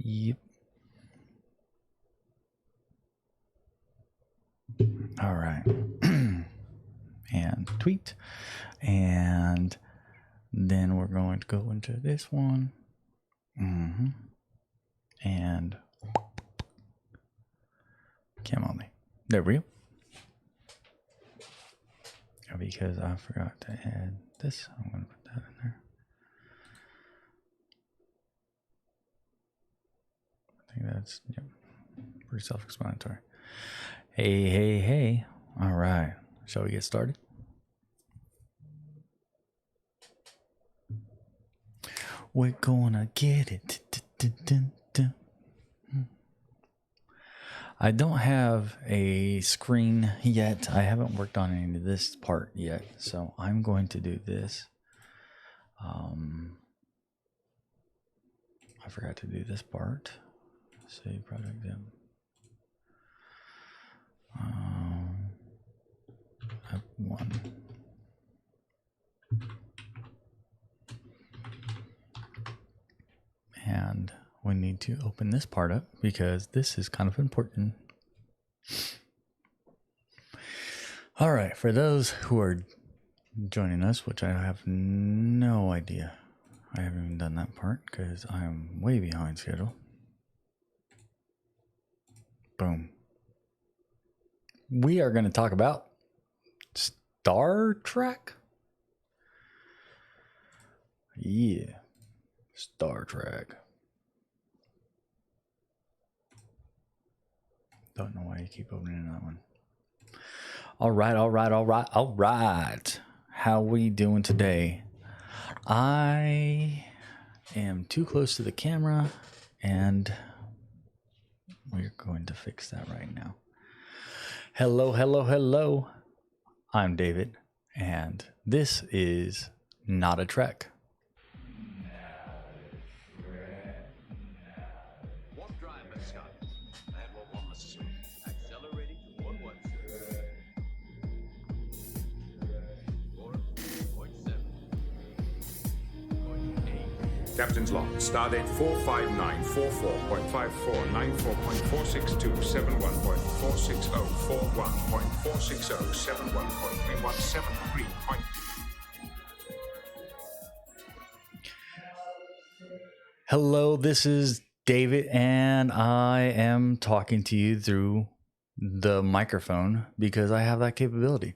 Yep. All right. And tweet. And then we're going to go into this one. And come on me. There we go. Because I forgot to add this, I'm going to put that in there. I think that's pretty self-explanatory. Hey. All right. Shall we get started? We're gonna get it. I don't have a screen yet. I haven't worked on any of this part yet, so I'm going to do this. I forgot to do this part. Save project demo. F1. And we need to open this part up because this is kind of important. All right, for those who are joining us, which I have no idea. I haven't even done that part because I'm way behind schedule. Boom. We are going to talk about Star Trek. Yeah. Star Trek. Don't know why you keep opening that one. All right. How we doing today? I am too close to the camera, and we're going to fix that right now. Hello. I'm David, and this is Notta Trek. Captain's log, stardate 45944.5494.46041.46071.317.3. Hello, this is David, and I am talking to you through the microphone because I have that capability.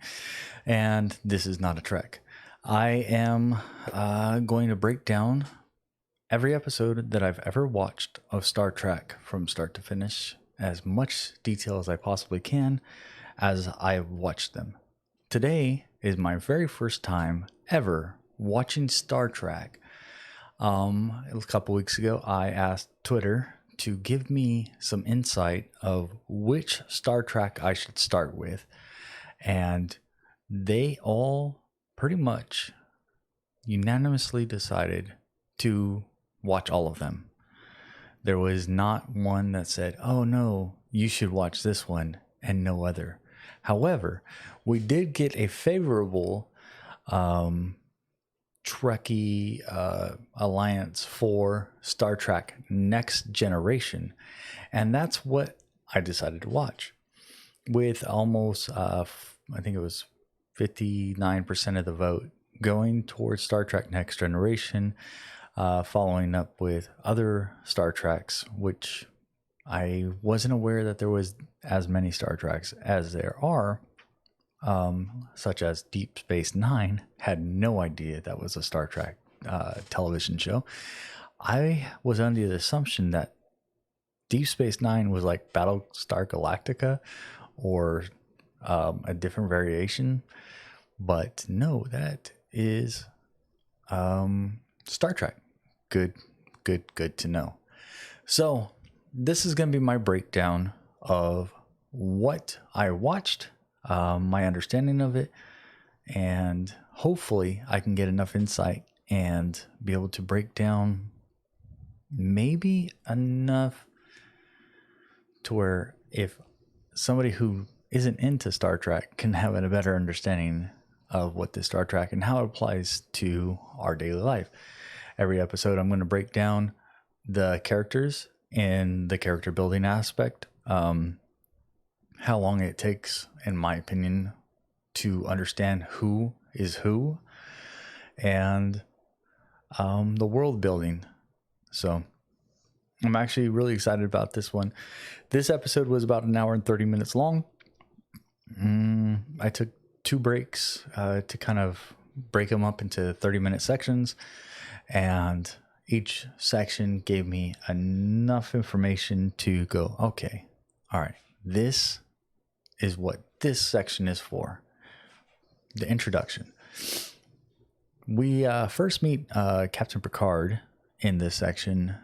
And this is not a trek. I am going to break down every episode that I've ever watched of Star Trek from start to finish, as much detail as I possibly can as I've watched them. Today is my very first time ever watching Star Trek. A couple weeks ago, I asked Twitter to give me some insight of which Star Trek I should start with, and they all pretty much unanimously decided to watch all of them. There was not one that said, oh no, you should watch this one and no other. However, we did get a favorable Trekkie alliance for Star Trek Next Generation, and that's what I decided to watch. With almost, I think it was 59% of the vote going towards Star Trek Next Generation, following up with other Star Treks, which I wasn't aware that there was as many Star Treks as there are, such as Deep Space Nine. Had no idea that was a Star Trek television show. I was under the assumption that Deep Space Nine was like Battlestar Galactica or a different variation, but no, that is Star Trek. Good to know. So this is going to be my breakdown of what I watched, my understanding of it, and hopefully I can get enough insight and be able to break down maybe enough to where if somebody who isn't into Star Trek can have a better understanding of what this Star Trek and how it applies to our daily life. Every episode, I'm going to break down the characters in the character building aspect. How long it takes, in my opinion, to understand who is who, and the world building. So I'm actually really excited about this one. This episode was about an hour and 30 minutes long. I took 2 breaks to kind of break them up into 30-minute sections, and each section gave me enough information to go, okay, all right, this is what this section is for. The introduction. We first meet Captain Picard in this section,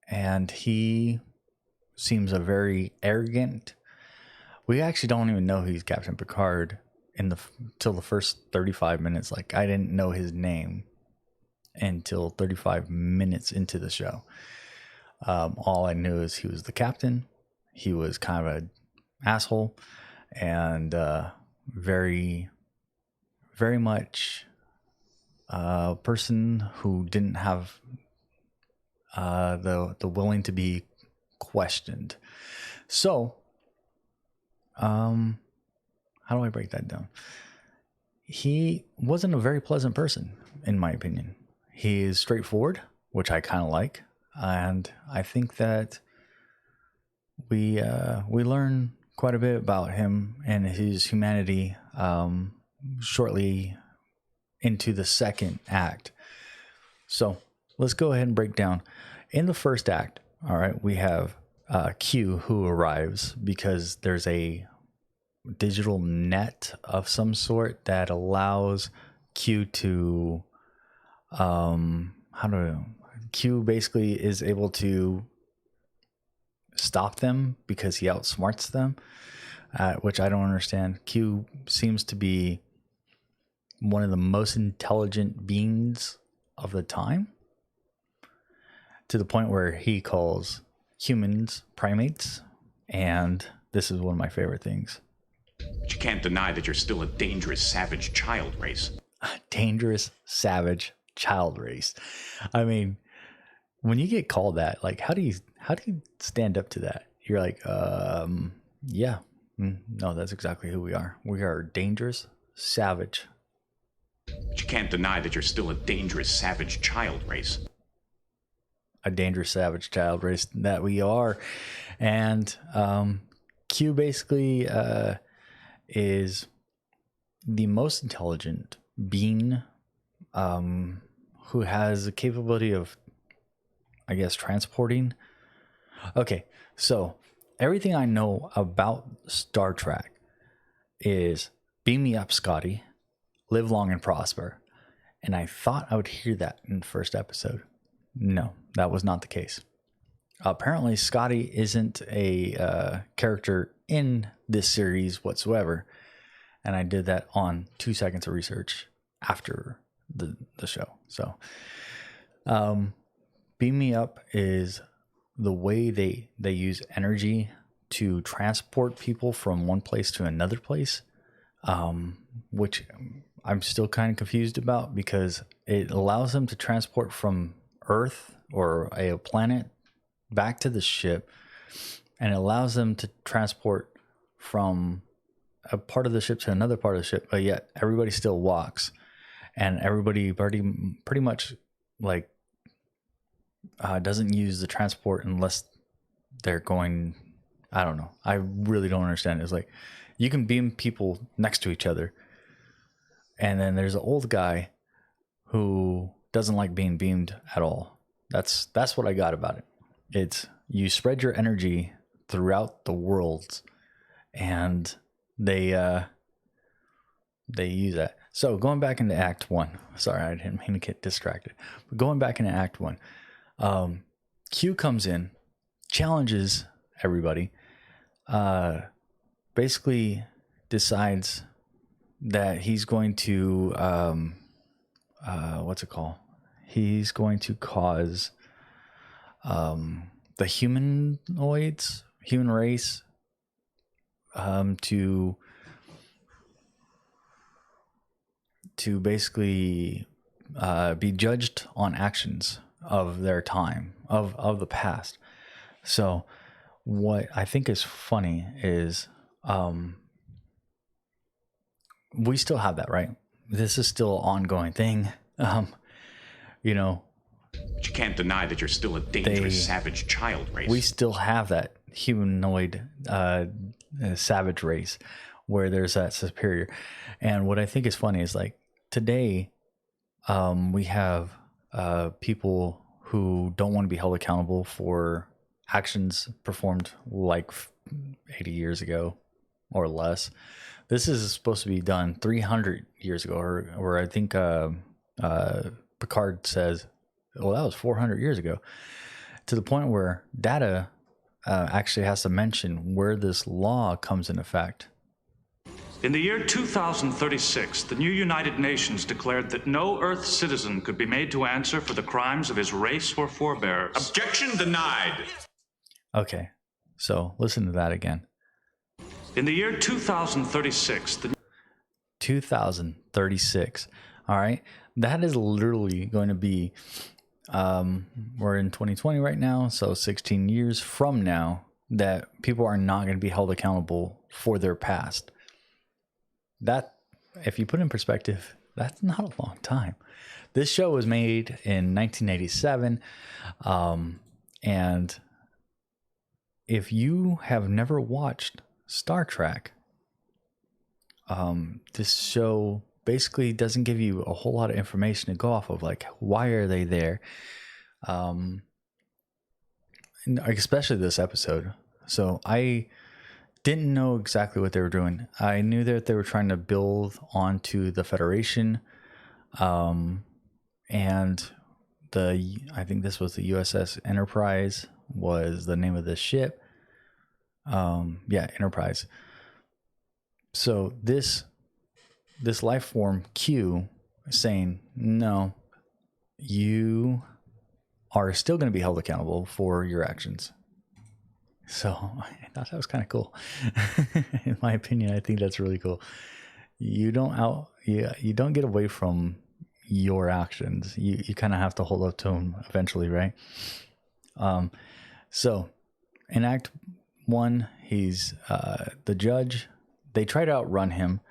and he seems a very arrogant. We actually don't even know he's Captain Picard till the first 35 minutes. Like, I didn't know his name until 35 minutes into the show. All I knew is he was the captain. He was kind of an asshole, and very, very much a person who didn't have the willing to be questioned. So, how do I break that down? He wasn't a very pleasant person, in my opinion. He is straightforward, which I kind of like, and I think that we learn quite a bit about him and his humanity shortly into the second act. So let's go ahead and break down. In the first act, all right, we have Q, who arrives because there's a digital net of some sort that allows Q to Q basically is able to stop them because he outsmarts them, which I don't understand. Q seems to be one of the most intelligent beings of the time, to the point where he calls humans primates, and this is one of my favorite things. But you can't deny that you're still a dangerous, savage child race. A dangerous, savage child race. I mean, when you get called that, like, how do you stand up to that? You're like, yeah, no, that's exactly who we are. We are dangerous, savage. But you can't deny that you're still a dangerous, savage child race. A dangerous, savage child race that we are. And Q basically is the most intelligent being who has the capability of, I guess, transporting. Okay, so everything I know about Star Trek is beam me up, Scotty, live long and prosper. And I thought I would hear that in the first episode. No, that was not the case. Apparently, Scotty isn't a character in this series whatsoever. And I did that on 2 seconds of research after the show. So, beam me up is the way they use energy to transport people from one place to another place, which I'm still kind of confused about, because it allows them to transport from Earth or a planet back to the ship, and it allows them to transport from a part of the ship to another part of the ship, but yet everybody still walks, and everybody pretty much like doesn't use the transport unless they're going, I don't know. I really don't understand. It's like you can beam people next to each other, and then there's an old guy who doesn't like being beamed at all. That's what I got about it. It's you spread your energy throughout the worlds, and they use that. So going back into Act 1. Sorry, I didn't mean to get distracted. But going back into Act 1, Q comes in, challenges everybody, basically decides that he's going to what's it called? He's going to cause the human race to basically be judged on actions of their time, of the past. So what I think is funny is we still have that, right? This is still an ongoing thing. You know, But you can't deny that you're still a dangerous, savage child race. we still have that humanoid savage race where there's that superior. And what I think is funny is like today, we have people who don't want to be held accountable for actions performed like 80 years ago or less. This is supposed to be done 300 years ago, or I think Picard says, well, that was 400 years ago, to the point where Data actually has to mention where this law comes in effect. In the year 2036, the new United Nations declared that no Earth citizen could be made to answer for the crimes of his race or forebears. Objection denied. Okay, so listen to that again. In the year 2036, 2036. All right, that is literally going to be we're in 2020 right now, so 16 years from now that people are not going to be held accountable for their past. That, if you put in perspective, that's not a long time. This show was made in 1987, and if you have never watched Star Trek, this show basically doesn't give you a whole lot of information to go off of, like why are they there, and especially this episode. So I didn't know exactly what they were doing. I knew that they were trying to build onto the Federation, and I think this was the USS Enterprise was the name of the ship. Enterprise. So this life form Q is saying, no, you are still going to be held accountable for your actions. So I thought that was kind of cool. In my opinion, I think that's really cool. You don't get away from your actions. You kind of have to hold up to them eventually, right? So in Act 1, he's the judge. They try to outrun him,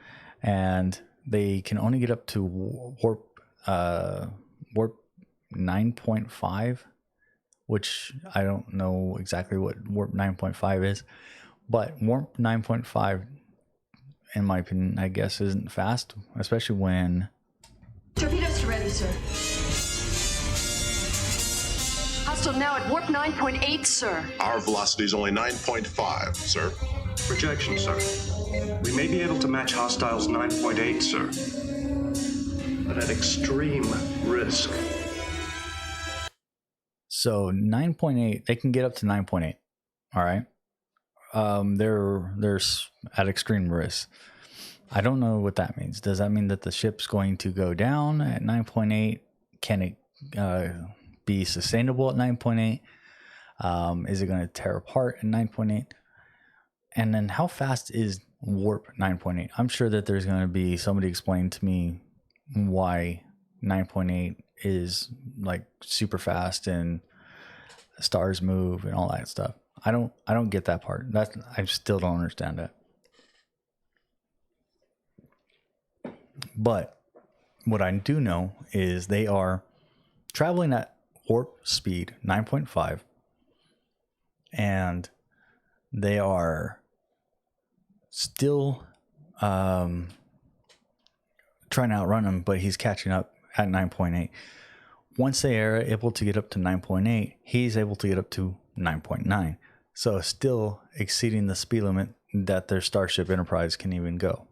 and they can only get up to warp 9.5, which I don't know exactly what warp 9.5 is, but warp 9.5, in my opinion, I guess isn't fast, especially when... Torpedoes ready, sir. Hostile now at warp 9.8, sir. Our velocity is only 9.5, sir. projection, sir. We may be able to match hostiles 9.8, sir, but at extreme risk. So 9.8, they can get up to 9.8. All right. They're at extreme risk. I don't know what that means. Does that mean that the ship's going to go down at 9.8? Can it be sustainable at 9.8? Is it going to tear apart at 9.8? And then how fast is warp 9.8? I'm sure that there's going to be somebody explain to me why 9.8 is like super fast and stars move and all that stuff. I don't get that part. I still don't understand that. But what I do know is they are traveling at warp speed 9.5, and they are still trying to outrun him, but he's catching up at 9.8. Once they are able to get up to 9.8, he's able to get up to 9.9. So still exceeding the speed limit that their Starship Enterprise can even go.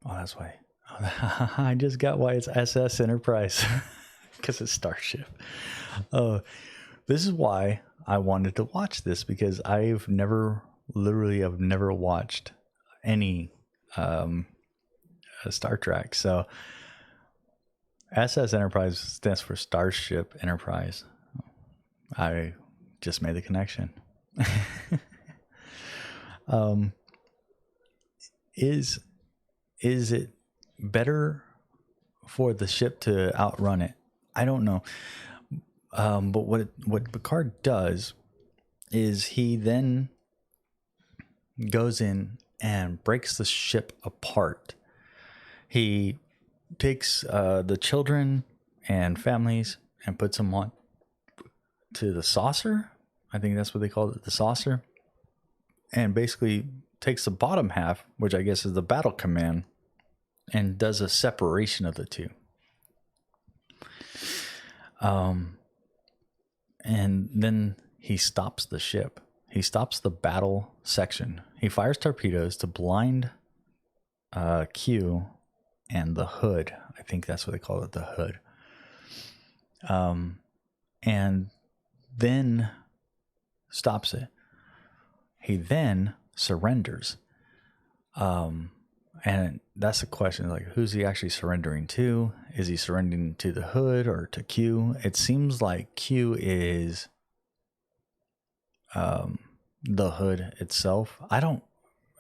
That's why. I just got why it's SS Enterprise. Because it's Starship. This is why I wanted to watch this, because I've never watched any Star Trek. So SS Enterprise stands for Starship Enterprise. I just made the connection. Is it better for the ship to outrun it? I don't know. But what Picard does is he then goes in and breaks the ship apart. He takes the children and families and puts them on to the saucer. I think that's what they call it, the saucer. And basically takes the bottom half, which I guess is the battle command, and does a separation of the two. And then he stops the ship. He stops the battle section. He fires torpedoes to blind Q and the hood. I think that's what they call it, the hood. And then stops it. He then surrenders. And that's the question, like, who's he actually surrendering to? Is he surrendering to the hood or to Q? It seems like Q is the hood itself.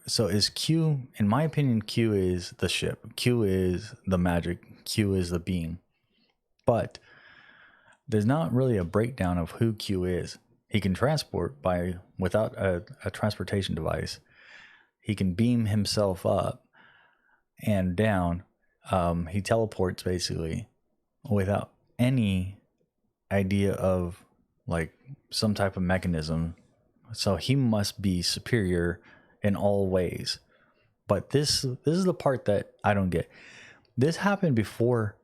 So is Q, in my opinion, Q is the ship. Q is the magic. Q is the being. But there's not really a breakdown of who Q is. He can transport without a transportation device. He can beam himself up and down. He teleports basically without any idea of like some type of mechanism. So he must be superior in all ways. But this is the part that I don't get. This happened before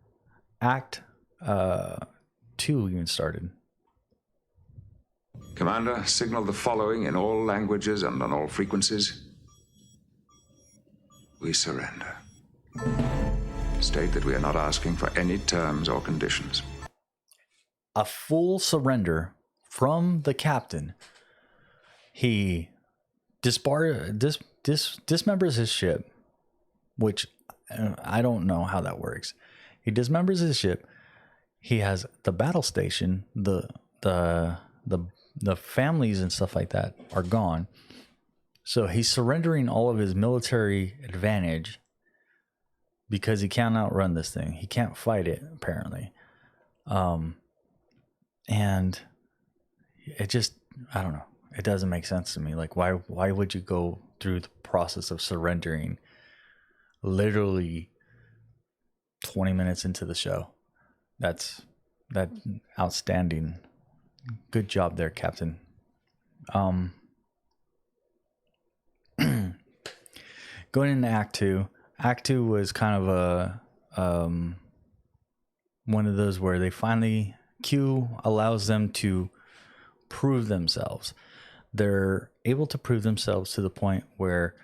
Act 2 even started. Commander, signal the following in all languages and on all frequencies. We surrender. State that we are not asking for any terms or conditions. A full surrender from the captain. He dismembers his ship, which I don't know how that works. He dismembers his ship. He has the battle station, the families and stuff like that are gone. So he's surrendering all of his military advantage because he can't outrun this thing. He can't fight it, apparently. And it just, I don't know. It doesn't make sense to me. Like, why would you go through the process of surrendering literally 20 minutes into the show? That's outstanding. Good job there, Captain. Going into Act 2. Act 2 was kind of a one of those where they finally, Q allows them to prove themselves. They're able to prove themselves to the point where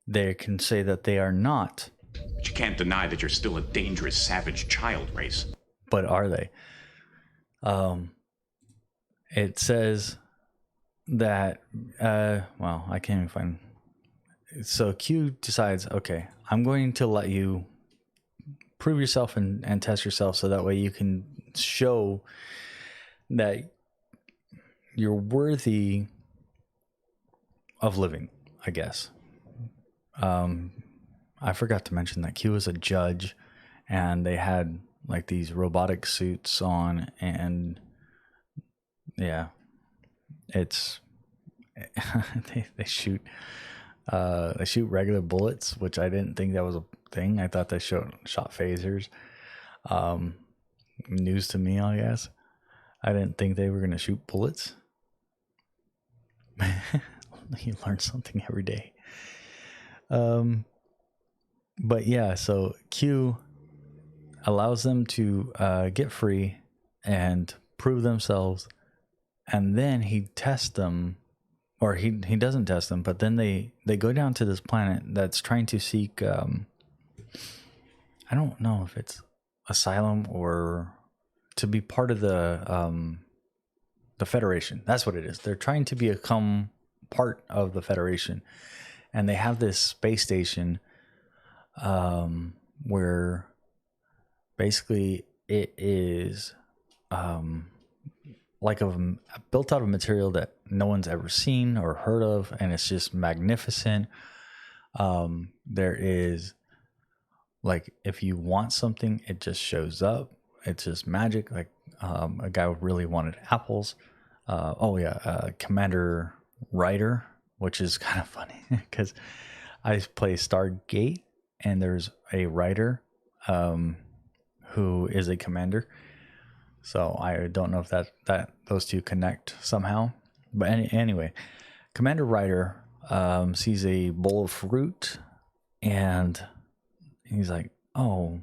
they can say that they are not. But you can't deny that you're still a dangerous, savage child race. But are they? It says that, well, I can't even find. So Q decides, okay, I'm going to let you prove yourself and test yourself so that way you can show that you're worthy of living, I guess. I forgot to mention that Q was a judge and they had like these robotic suits on, and yeah, it's they shoot regular bullets, which I didn't think that was a thing. I thought they shot phasers. News to me, I guess. I didn't think they were gonna shoot bullets. You learn something every day. But yeah, so Q allows them to get free and prove themselves, and then he tests them, or he doesn't test them, but then they go down to this planet that's trying to seek I don't know if it's asylum or to be part of the Federation. That's what it is. They're trying to become part of the Federation, and they have this space station where basically it is like built out of material that no one's ever seen or heard of, and it's just magnificent. There is, like, if you want something, it just shows up. it's just magic. Like a guy really wanted apples. Commander Ryder, which is kind of funny because I play Stargate and there's a Ryder who is a commander. So I don't know if that those two connect somehow. But anyway, Commander Ryder sees a bowl of fruit and he's like, "Oh,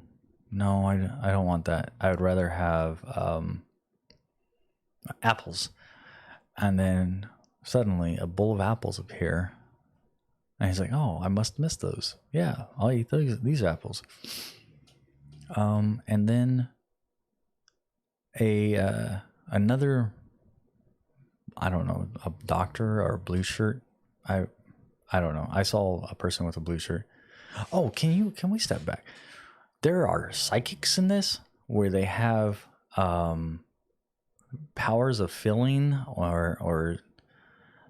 no, I don't want that. I would rather have apples." And then suddenly a bowl of apples appear. And he's like, "Oh, I must miss those. Yeah, I'll eat these apples." And then another, I don't know, a doctor or a blue shirt. I don't know. I saw a person with a blue shirt. Oh, can we step back? There are psychics in this where they have powers of feeling or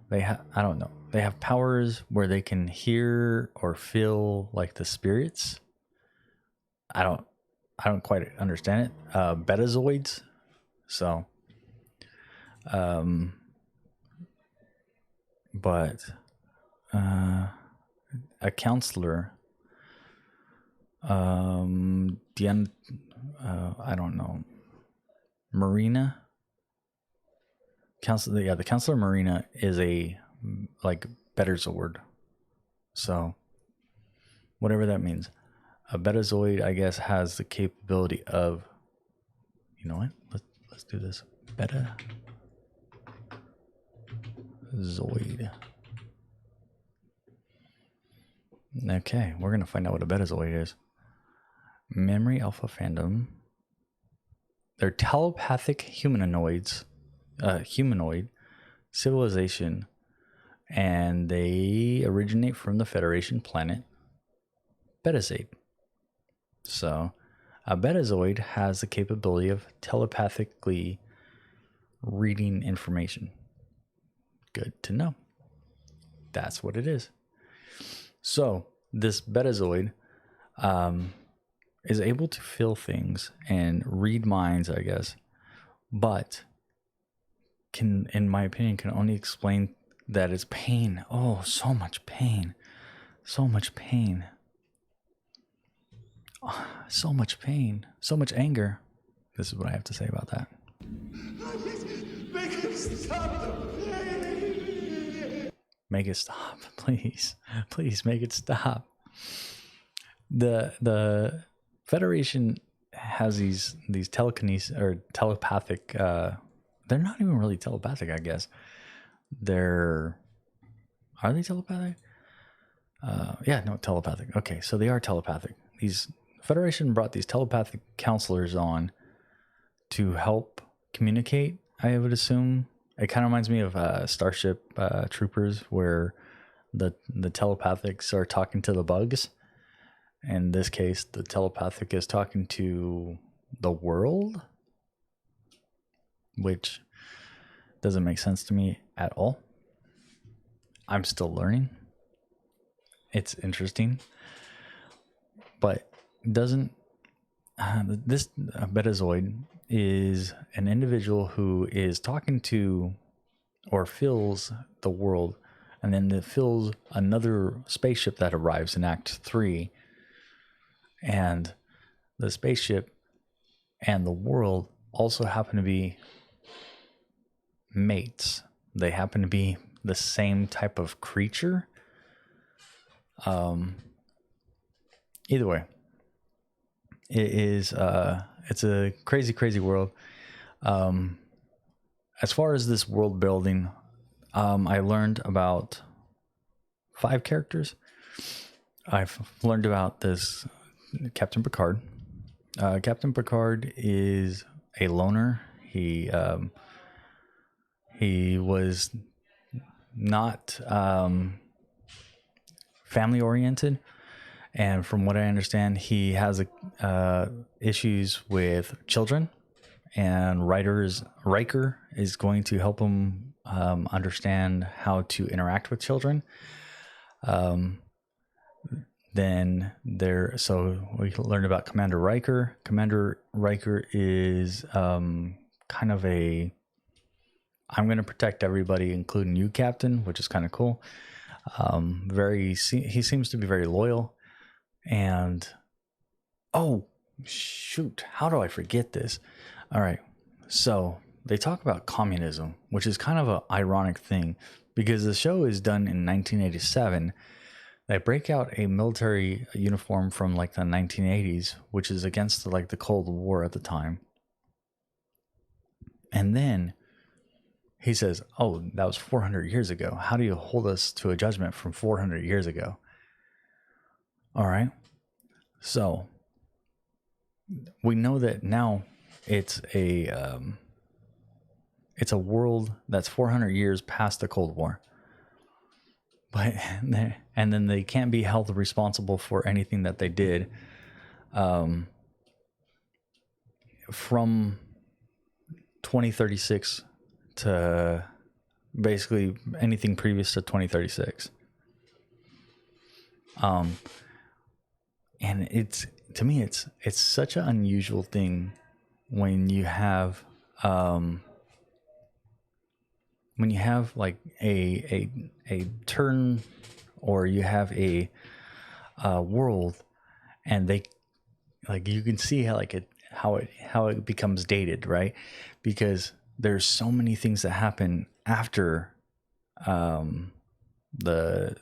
they have, I don't know. They have powers where they can hear or feel like the spirits. I don't quite understand it. Betazoids. So, but a counselor, I don't know, Marina. The counselor Marina is a like Betazoid. So, whatever that means. A Betazoid, I guess, has the capability of, you know what? Let's do this. Betazoid. Okay, we're gonna find out what a Betazoid is. Memory Alpha Fandom. They're telepathic humanoid civilization, and they originate from the Federation planet Betazoid. So, a Betazoid has the capability of telepathically reading information. Good to know. That's what it is. So, this Betazoid is able to feel things and read minds, I guess, but can, in my opinion, can only explain that it's pain. Oh, so much pain. So much pain. Oh, so much pain. So much anger. This is what I have to say about that. Make it stop. Make it stop, please. Please make it stop. The Federation has these telekinesis or telepathic. They're not even really telepathic, I guess. Are they telepathic? Telepathic. Okay, so they are telepathic. These Federation brought these telepathic counselors on to help communicate, I would assume. It kind of reminds me of Starship Troopers, where the telepathics are talking to the bugs. In this case, the telepathic is talking to the world, which doesn't make sense to me at all. I'm still learning. It's interesting, but doesn't this Betazoid is an individual who is talking to or feels the world, and then it feels another spaceship that arrives in Act 3, and the spaceship and the world also happen to be mates. They happen to be the same type of creature. Either way, it is it's a crazy world. As far as this world building, I learned about 5 characters. I've learned about this Captain Picard. Captain Picard is a loner. He was not family oriented, and from what I understand, he has issues with children. And Riker is going to help him understand how to interact with children. So we learned about Commander Riker. Commander Riker is kind of a I'm going to protect everybody, including you, Captain, which is kind of cool. He seems to be very loyal. And oh shoot, how do I forget this? All right, so they talk about communism, which is kind of an ironic thing because the show is done in 1987. They break out a military uniform from like the 1980s, which is against like the Cold War at the time. And then he says, oh, that was 400 years ago. How do you hold us to a judgment from 400 years ago? All right. So we know that now it's a world that's 400 years past the Cold War. But and then they can't be held responsible for anything that they did from 2036 to basically anything previous to 2036. And it's, to me, it's such an unusual thing when you have like a turn, or you have a world, and they like, you can see how it becomes dated, right? Because there's so many things that happen after the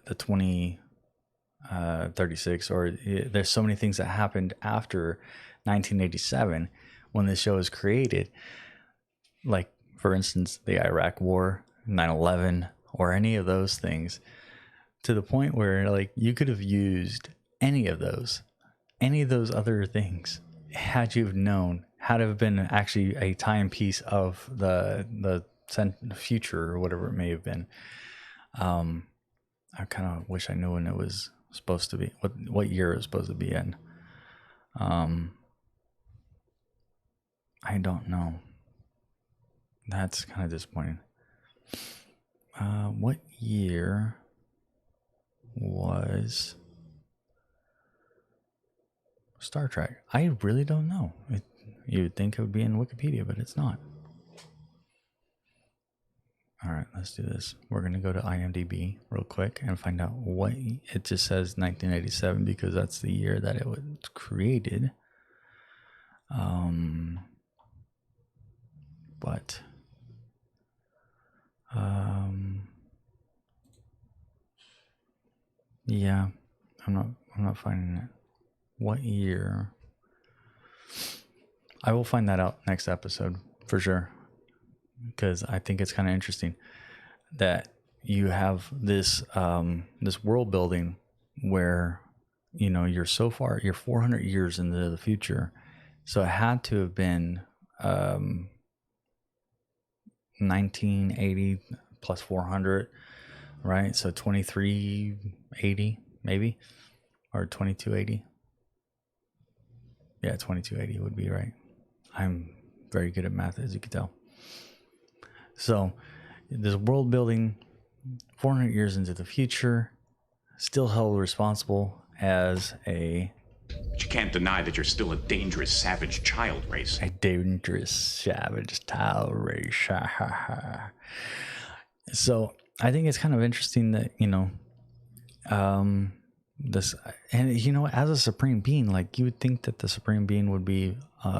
2036, or there's so many things that happened after 1987 when this show is created, like for instance the Iraq War, 9/11, or any of those things, to the point where like you could have used any of those other things had you known, had it been actually a timepiece of the future or whatever it may have been. I kind of wish I knew when it was supposed to be, what year it was supposed to be in. I don't know. That's kind of disappointing. What year was Star Trek? I really don't know. You'd think it would be in Wikipedia, but it's not. All right, let's do this. We're going to go to IMDb real quick and find out what it just says 1987, because that's the year that it was created. Yeah, I'm not finding it. What year? I will find that out next episode for sure, because I think it's kind of interesting that you have this this world building where, you know, you're 400 years into the future, so it had to have been 1980 plus 400, right? So 2380 maybe, or 2280. Yeah, 2280 would be right. I'm very good at math, as you can tell. So this world building 400 years into the future, still held responsible as a... But you can't deny that you're still a dangerous, savage child race. A dangerous, savage child race. So I think it's kind of interesting that, you know, this, and you know, as a supreme being, like, you would think that the supreme being would be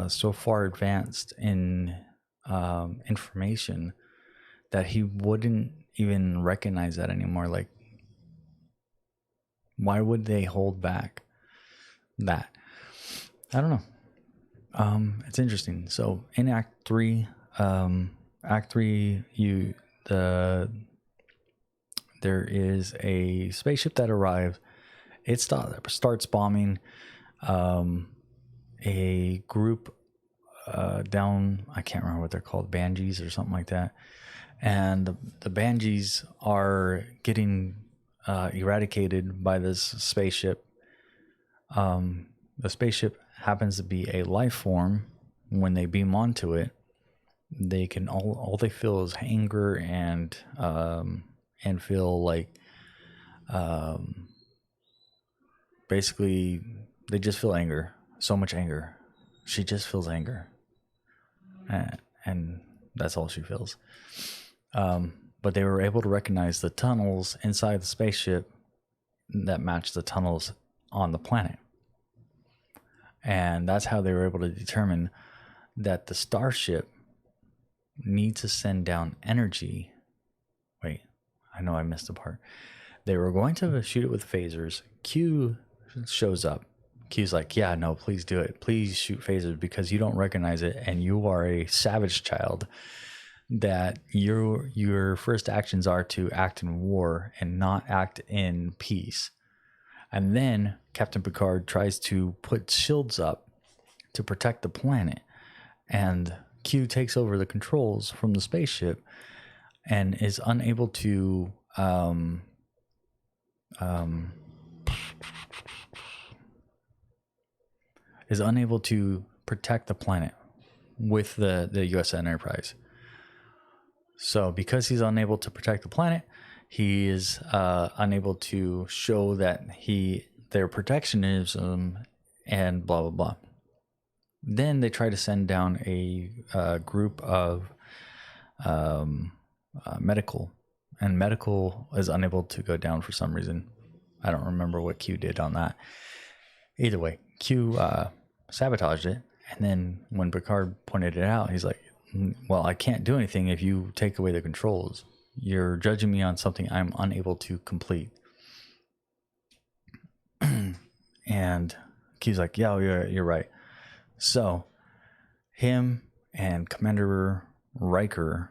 so far advanced in information that he wouldn't even recognize that anymore. Like, why would they hold back that? I don't know. It's interesting. So in Act 3, there is a spaceship that arrives. It starts bombing a group down, I can't remember what they're called, Banshees or something like that. And the Banshees are getting eradicated by this spaceship. The spaceship happens to be a life form. When they beam onto it, they can all they feel is anger and feel like basically they just feel anger, so much anger. She just feels anger, and that's all she feels. But they were able to recognize the tunnels inside the spaceship that matched the tunnels on the planet. And that's how they were able to determine that the starship needs to send down energy. Wait, I know I missed a part. They were going to shoot it with phasers. Q shows up. Q's like, yeah, no, please do it. Please shoot phasers because you don't recognize it and you are a savage child. That your first actions are to act in war and not act in peace. And then Captain Picard tries to put shields up to protect the planet. And Q takes over the controls from the spaceship and is unable to protect the planet with the USS Enterprise. So because he's unable to protect the planet, he is unable to show that their protectionism and blah, blah, blah. Then they try to send down a group of medical, and medical is unable to go down for some reason. I don't remember what Q did on that. Either way, Q sabotaged it. And then when Picard pointed it out, he's like, well, I can't do anything if you take away the controls. You're judging me on something I'm unable to complete. And Q's like, yeah, you're right. So him and Commander Riker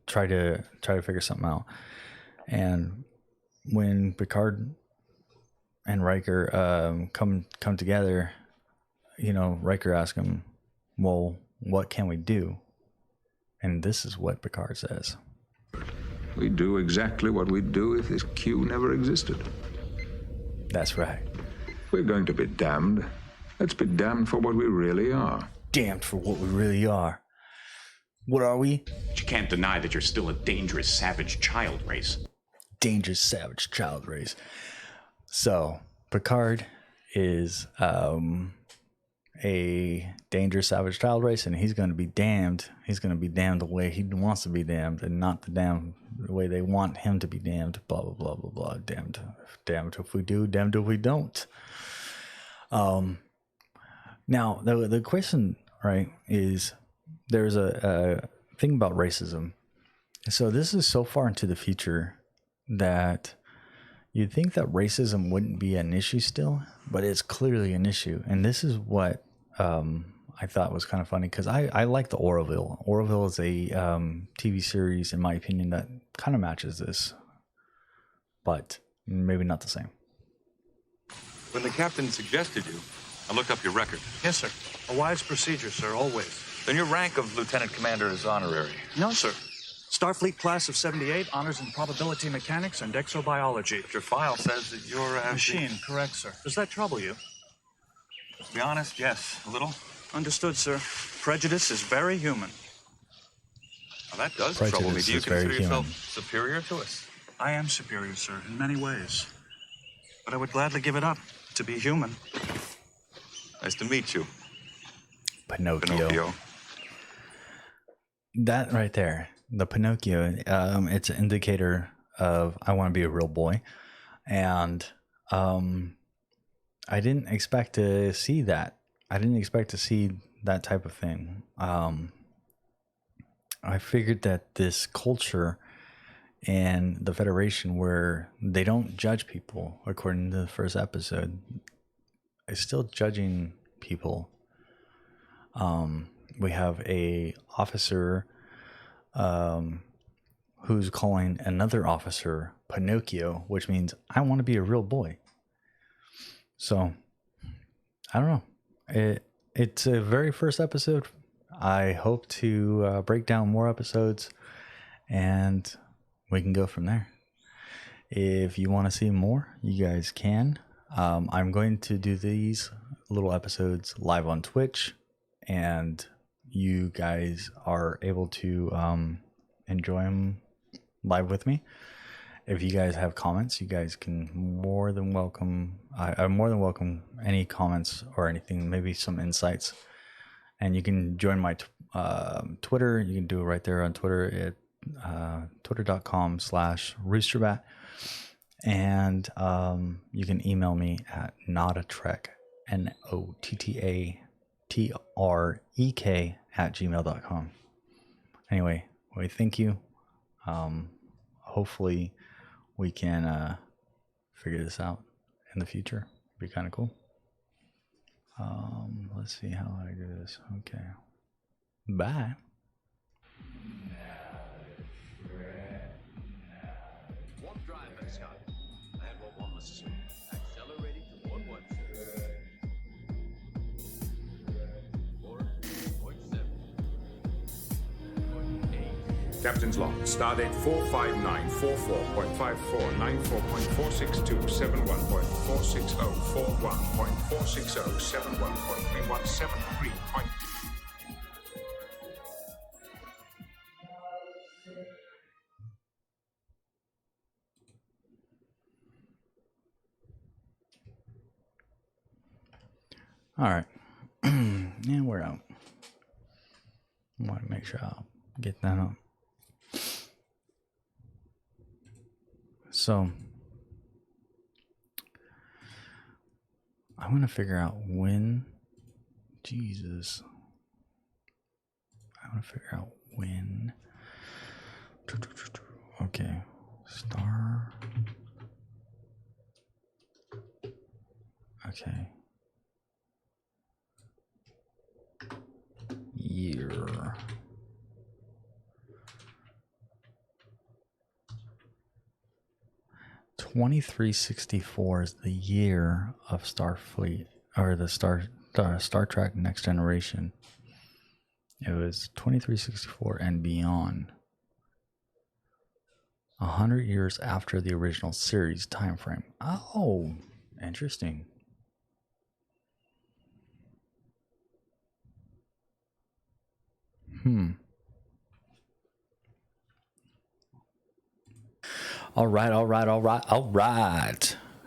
try to figure something out. And when Picard and Riker come together, Riker asks him, well, what can we do? And this is what Picard says. We do exactly what we'd do if this Q never existed. That's right. We're going to be damned. Let's be damned for what we really are. Damned for what we really are. What are we? But you can't deny that you're still a dangerous, savage child race. Dangerous, savage child race. So, Picard is a dangerous, savage child race, and he's going to be damned. He's going to be damned the way he wants to be damned, and not the way they want him to be damned. Blah, blah, blah, blah, blah. Damned if we do, damned if we don't. Now, the question, right, is there's a thing about racism. So this is so far into the future that you'd think that racism wouldn't be an issue still, but it's clearly an issue. And this is what I thought was kind of funny, because I like the Orville. Orville is a TV series, in my opinion, that kind of matches this, but maybe not the same. When the captain suggested you, I looked up your record. Yes, sir. A wise procedure, sir, always. Then your rank of lieutenant commander is honorary. No, sir. Starfleet class of 78, honors in probability mechanics and exobiology. But your file says that you're a Machine, correct, sir. Does that trouble you? To be honest, yes, a little. Understood, sir. Prejudice is very human. Now that does Prejudice trouble me. Do you is very consider yourself human. superior to us? I am superior, sir, in many ways. But I would gladly give it up to be human. Nice to meet you, Pinocchio. That right there, the Pinocchio, it's an indicator of I want to be a real boy. And I didn't expect to see that. I didn't expect to see that type of thing. I figured that this culture and the Federation, where they don't judge people, according to the first episode, is still judging people. We have a officer who's calling another officer Pinocchio, which means I want to be a real boy. So I don't know. It's a very first episode. I hope to break down more episodes, and we can go from there. If you want to see more, you guys can. I'm going to do these little episodes live on Twitch, and you guys are able to enjoy them live with me. if you guys have comments, you guys can more than welcome. I more than welcome any comments or anything, maybe some insights. And you can join my Twitter. You can do it right there on Twitter at twitter.com/roosterbat. And you can email me at nottatrek, NOTTATREK @gmail.com. Anyway, we thank you. Hopefully we can figure this out in the future. It'd be kind of cool. Let's see how I do this. Okay. Bye. Warp drive, Scott. And what one must assume. Accelerating toward what, sir? 4.7. 4.8. Captain's log. Stardate 459.449.4.46041.46071.317.3. All right. And we're out. I want to make sure I'll get that up. So I want to figure out when. Jesus. I want to figure out when. Okay. Star. Okay. Year. $2364 is the year of Starfleet, or the Star Trek Next Generation. It was 2364 and beyond. 100 years after the original series time frame. Oh, interesting. All right.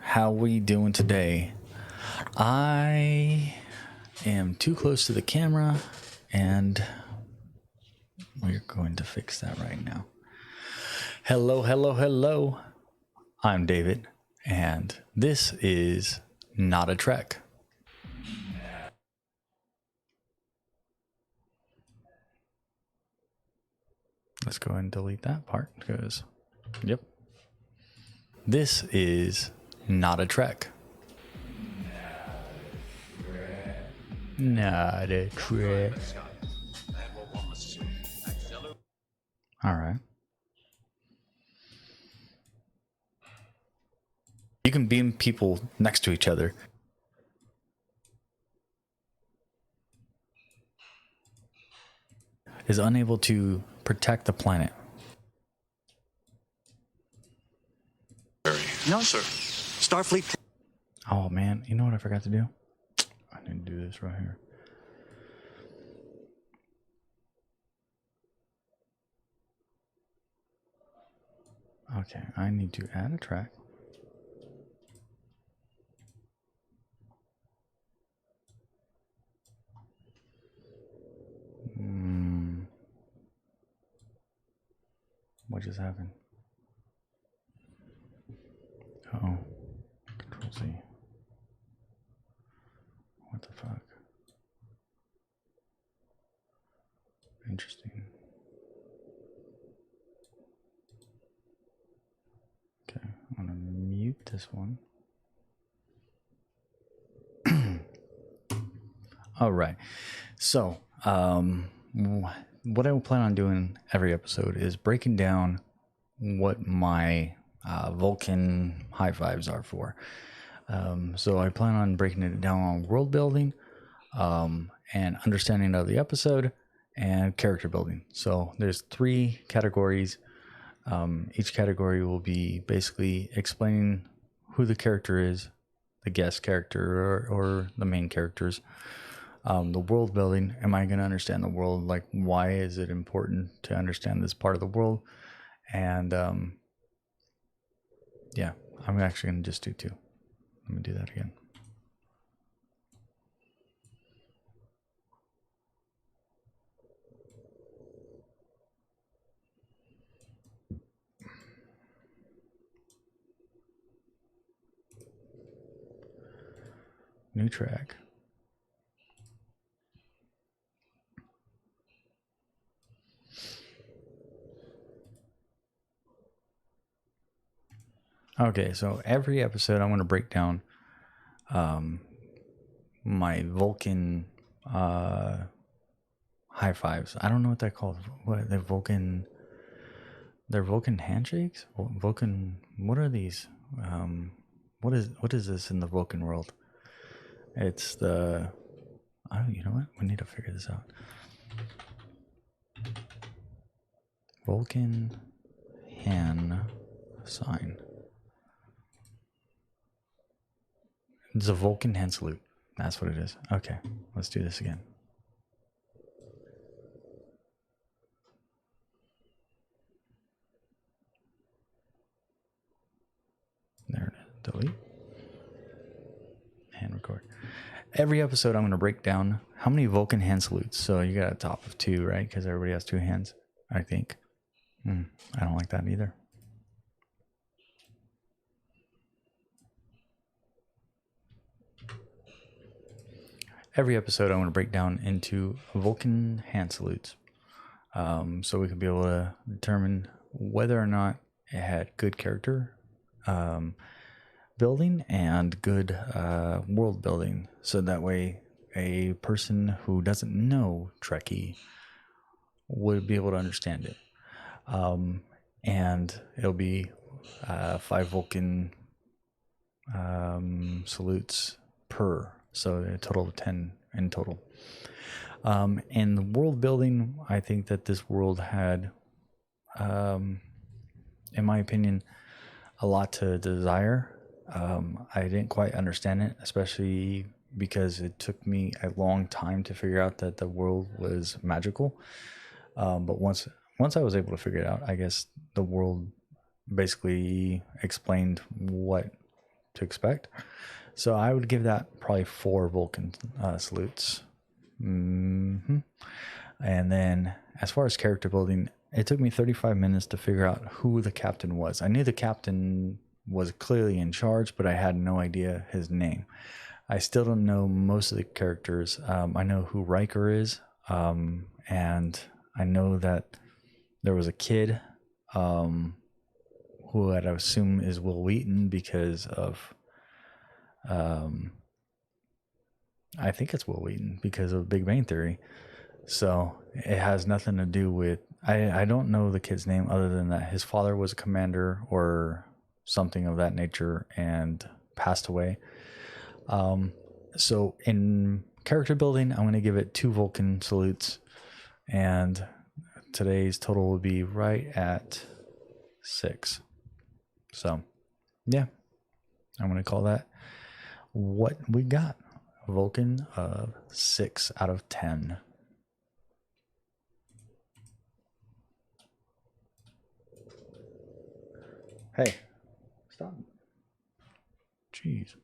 How we doing today? I am too close to the camera, and we're going to fix that right now. Hello. I'm David, and this is Not a Trek. Let's go ahead and delete that part because, yep. This is Not a Trek. Not a Trek. All right. You can beam people next to each other. Is unable to protect the planet. No, sir. Starfleet. Oh man, you know what I forgot to do? I need to do this right here. Okay, I need to add a track. What just happened? Oh, Control Z. What the fuck? Interesting. Okay, I'm gonna mute this one. All right. So, what I will plan on doing every episode is breaking down what my Vulcan high fives are for. So I plan on breaking it down on world building, and understanding of the episode, and character building. So there's 3 categories. Each category will be basically explaining who the character is, the guest character or the main characters. The world building, am I going to understand the world? Like, why is it important to understand this part of the world? And Yeah, I'm actually going to just do 2. Let me do that again. New track. Okay, so every episode I'm going to break down my Vulcan high fives. I don't know what they're called. What they're Vulcan? They're Vulcan handshakes. Vulcan. What are these? What is this in the Vulcan world? It's the. Oh, you know what? We need to figure this out. Vulcan hand sign. It's a Vulcan hand salute. That's what it is. Okay, let's do this again. There it is. Delete. And record. Every episode I'm going to break down how many Vulcan hand salutes. So you got a top of 2, right? Because everybody has 2 hands, I think. I don't like that either. Every episode I want to break down into Vulcan hand salutes. So we can be able to determine whether or not it had good character building and good world building. So that way a person who doesn't know Trekkie would be able to understand it. And it'll be 5 Vulcan salutes per. So a total of 10 in total. And the world building, I think that this world had, in my opinion, a lot to desire. I didn't quite understand it, especially because it took me a long time to figure out that the world was magical. But once I was able to figure it out, I guess the world basically explained what to expect. So I would give that probably 4 Vulcan salutes. And then as far as character building, it took me 35 minutes to figure out who the captain was. I knew the captain was clearly in charge, but I had no idea his name. I still don't know most of the characters. I know who Riker is, and I know that there was a kid who I'd assume is Will Wheaton because of I think it's Will Wheaton because of Big Bang Theory. So it has nothing to do with I don't know the kid's name other than that his father was a commander or something of that nature and passed away. So in character building, I'm going to give it 2 Vulcan salutes, and today's total will be right at 6. So yeah, I'm going to call that what we got. Vulcan of 6 out of 10. Hey, stop. Jeez.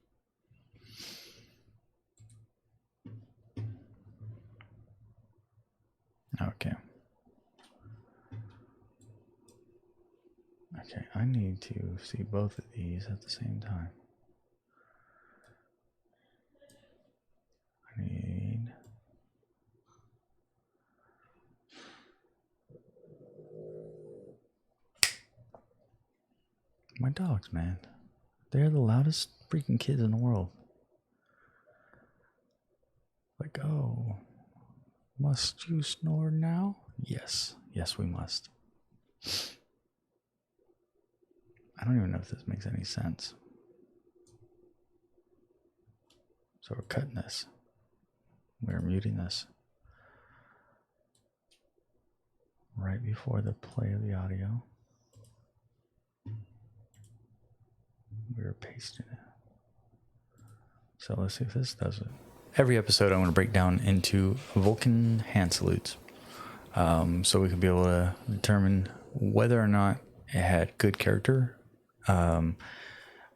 Okay. Okay, I need to see both of these at the same time. I need... My dogs, man. They're the loudest freaking kids in the world. Like, oh, must you snore now? Yes. Yes, we must. I don't even know if this makes any sense. So we're cutting this. We're muting this. Right before the play of the audio. We're pasting it. So let's see if this does it. Every episode I want to break down into Vulcan hand salutes. So we can be able to determine whether or not it had good character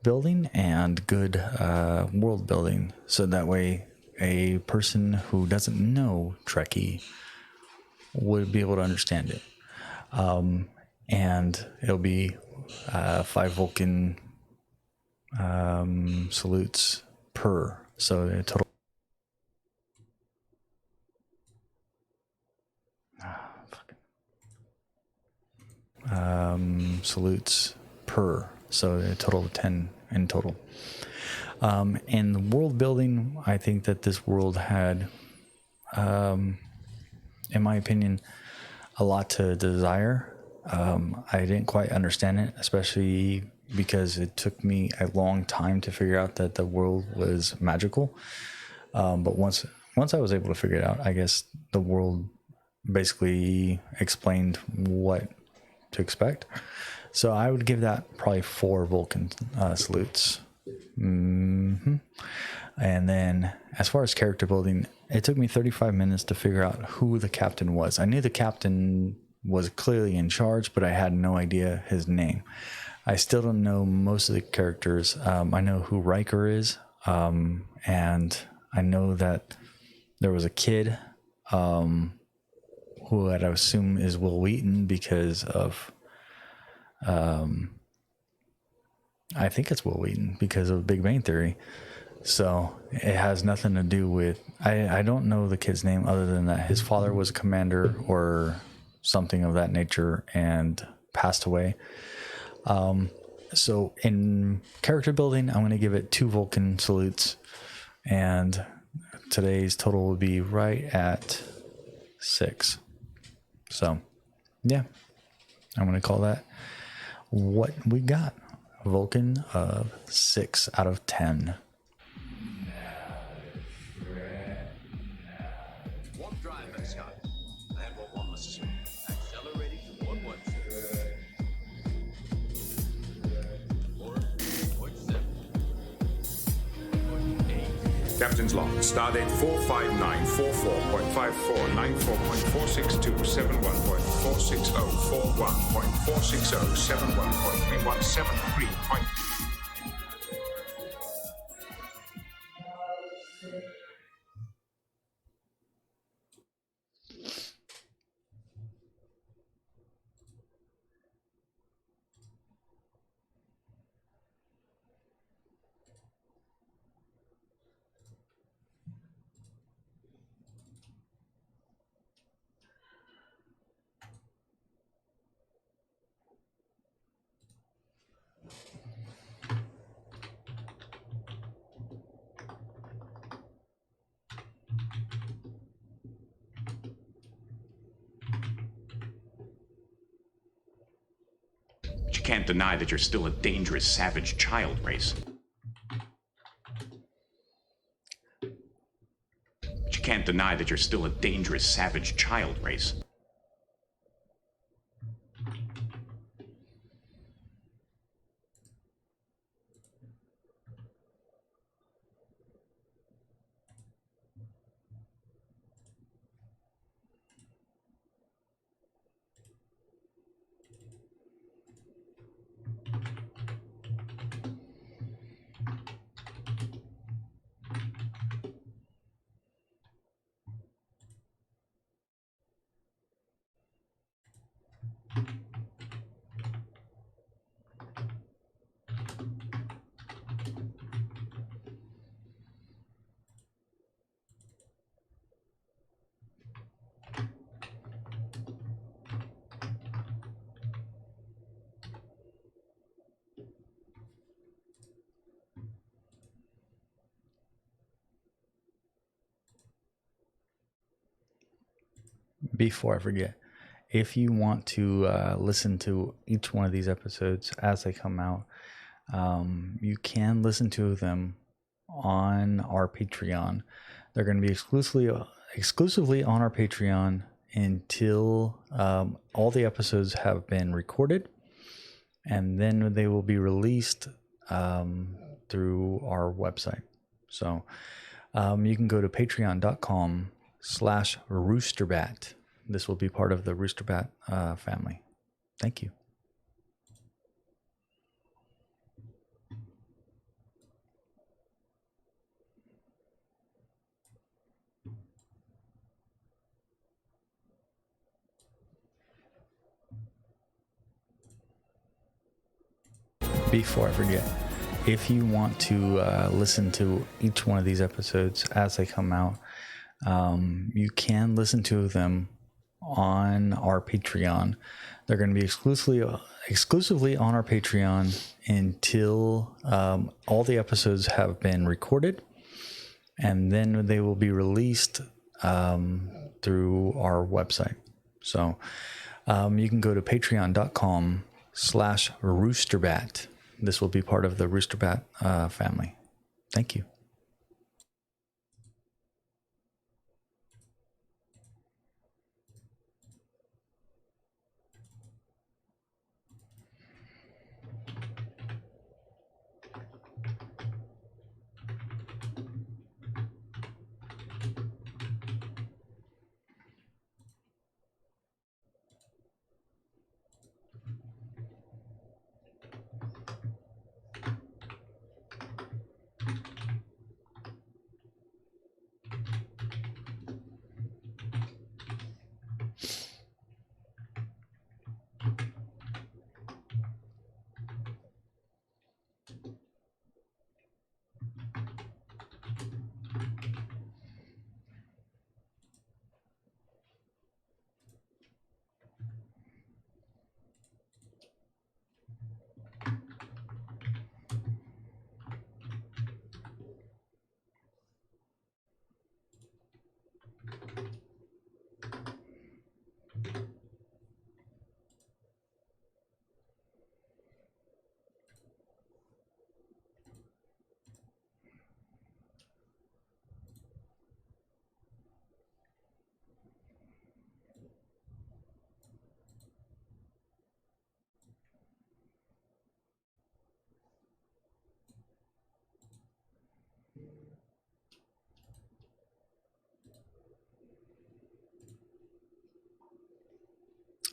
building and good world building, so that way a person who doesn't know Trekkie would be able to understand it. And it'll be 5 Vulcan salutes per, so a total salutes per, so a total of 10 in total. And the world building, I think that this world had, in my opinion, a lot to desire. I didn't quite understand it, especially because it took me a long time to figure out that the world was magical. But once I was able to figure it out, I guess the world basically explained what to expect. So I would give that probably 4 Vulcan salutes. And then as far as character building, it took me 35 minutes to figure out who the captain was. I knew the captain was clearly in charge, but I had no idea his name. I still don't know most of the characters. I know who Riker is, and I know that there was a kid who I'd assume is Will Wheaton because of, I think it's Will Wheaton because of Big Bang Theory. So it has nothing to do with, I don't know the kid's name other than that his father was a commander or something of that nature and passed away. So in character building, I'm going to give it 2 Vulcan salutes, and today's total would be right at 6. So yeah, I'm going to call that what we got. Vulcan of 6 out of 10. Warp drive, Scott. I have what one must assume. Accelerating toward 1-0. 4.7. 4.8. Captain's log. Stardate 459.449.4.46041.46071.317.3. But you can't deny that you're still a dangerous, savage child race. But you can't deny that you're still a dangerous, savage child race. Before I forget, if you want to listen to each one of these episodes as they come out, you can listen to them on our Patreon. They're going to be exclusively on our Patreon until all the episodes have been recorded, and then they will be released through our website. So you can go to patreon.com/roosterbat. This will be part of the Roosterbat family. Thank you. before I forget, if you want to listen to each one of these episodes as they come out, you can listen to them on our Patreon. They're going to be exclusively on our Patreon until all the episodes have been recorded, and then they will be released through our website. So you can go to patreon.com/roosterbat. This will be part of the Roosterbat family. Thank you.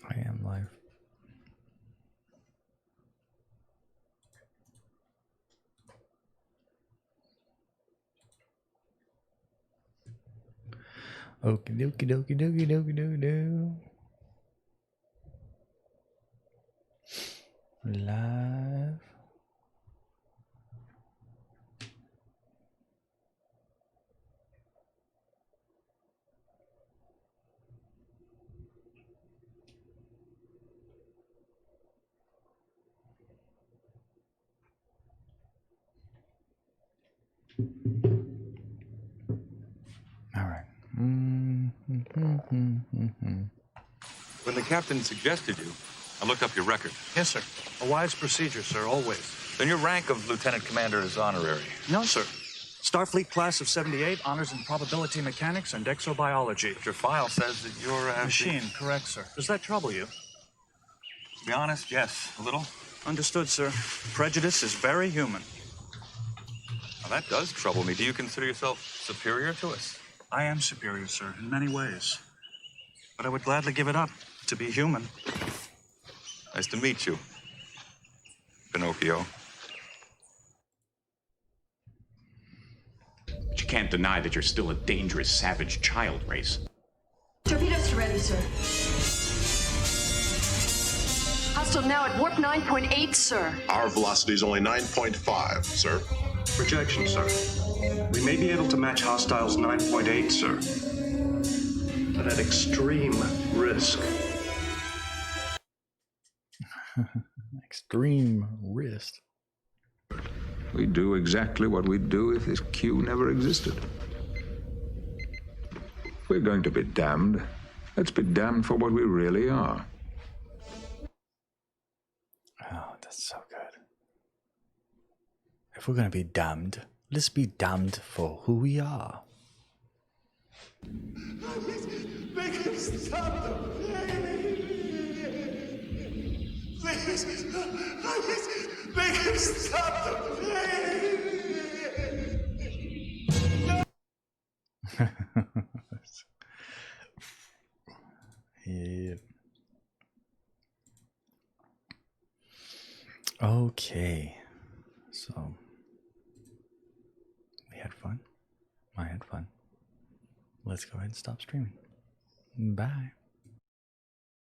I am live. Okie dokie dokie dokie dokie dokie do. Live. All right. When the captain suggested you, I looked up your record. Yes, sir. A wise procedure, sir, always. Then your rank of lieutenant commander is honorary. No, sir. Starfleet class of 78, honors in probability mechanics and exobiology. Your file says that you're a Machine, correct, sir. Does that trouble you? To be honest, yes, a little. Understood, sir. Prejudice is very human. Now, that does trouble me. Do you consider yourself superior to us? I am superior, sir, in many ways. But I would gladly give it up to be human. Nice to meet you, Pinocchio. But you can't deny that you're still a dangerous, savage child race. Torpedoes ready, sir. Hostile now at warp 9.8, sir. Our velocity is only 9.5, sir. Projection, sir. We may be able to match hostiles 9.8, sir. But at extreme risk. Extreme risk. We do exactly what we'd do if this queue never existed. If we're going to be damned, let's be damned for what we really are. Oh, that's so good. If we're going to be damned, let's be damned for who we are. Make him stop the plane! Please, make him stop the plane! Yeah. Okay. So we had fun. I had fun. Let's go ahead and stop streaming. Bye.